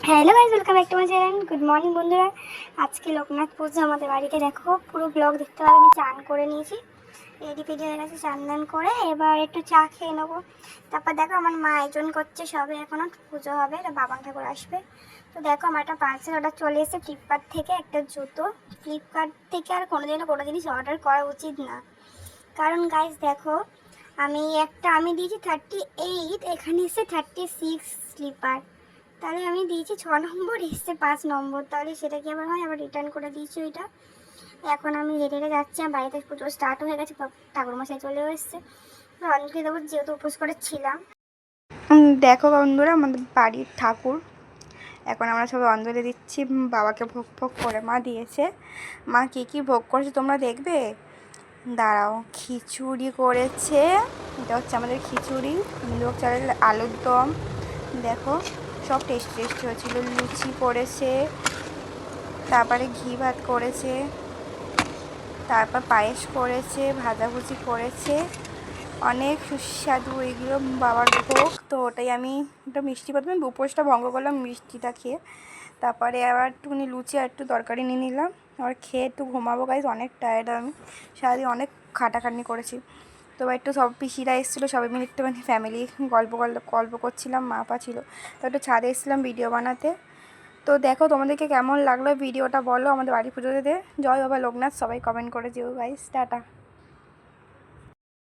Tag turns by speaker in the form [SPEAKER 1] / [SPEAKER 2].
[SPEAKER 1] Hello guys, welcome back to my channel. Good morning বন্ধুরা। আজকে লোকনাথ পুজো আমাদের বাড়িতে। দেখো পুরো ব্লগ দেখতে পাবে। আমি চান করে নিয়েছি, রেডি ফেডি হয়ে গেছে। চান দান করে এবার একটু চা খেয়ে নেবো। তারপর দেখো আমার মা আয়োজন করছে, সবে এখনও পুজো হবে, বাবা ঠাকুর আসবে। তো দেখো আমার একটা পার্সেল অর্ডার চলে এসেছে ফ্লিপকার্ট থেকে, একটা জুতো। ফ্লিপকার্ট থেকে আর কোনো জিনিস অর্ডার করা উচিত না, কারণ গাইস দেখো আমি দিয়েছি 38, এখানে এসে 36 স্লিপার। তাহলে আমি দিয়েছি 6 নম্বর, এসছে 5 নম্বর। তাহলে সেটা কি আবার হয়? আবার রিটার্ন করে দিয়েছি ওইটা। এখন আমি হেঁটে হেঁটে যাচ্ছি। আমার বাড়িতে পুজো স্টার্ট হয়ে গেছে, ঠাকুরমশাই চলেও এসছে। অঞ্জলি দেবো, যেহেতু উপোস করেছিলাম। দেখো বন্ধুরা, আমাদের বাড়ির ঠাকুর। এখন আমরা সবাই অঞ্জলি দিচ্ছি বাবাকে ভোগ ভোগ করে। মা দিয়েছে। মা কী কী ভোগ করেছে তোমরা দেখবে, দাঁড়াও। খিচুড়ি করেছে, এটা হচ্ছে আমাদের খিচুড়ি। লোক চালের আলুর দম, দেখো সব টেস্টি টেস্টি হয়েছিল। লুচি করেছে, তারপরে ঘি ভাত করেছে, তারপর পায়েস করেছে, ভাজাভুজি করেছে, অনেক সুস্বাদু এগুলো বাবার ভোগ। তো ওটাই আমি একটা মিষ্টি প্রথমে উপোসটা ভঙ্গ করলাম মিষ্টিটা খেয়ে। তারপরে আবার একটুখানি লুচি আর একটু তরকারি নিয়ে নিলাম। আবার খেয়ে একটু ঘুমাবো গাইজ, অনেক টায়ার্ড আমি, সারাদিন অনেক খাটাখাটনি করেছি। তো একটু সব পিসিরা এসেছিলো, সবাই মিলে একটুখানি ফ্যামিলি গল্প করছিলাম। মা পা ছিল, তো একটু ছাদে এসেছিলাম ভিডিও বানাতে। তো দেখো তোমাদেরকে কেমন লাগলো ভিডিওটা বলো। আমাদের বাড়ি পুজোতে জয় বাবা লোকনাথ সবাই কমেন্ট করে যেও গাইস। টাটা।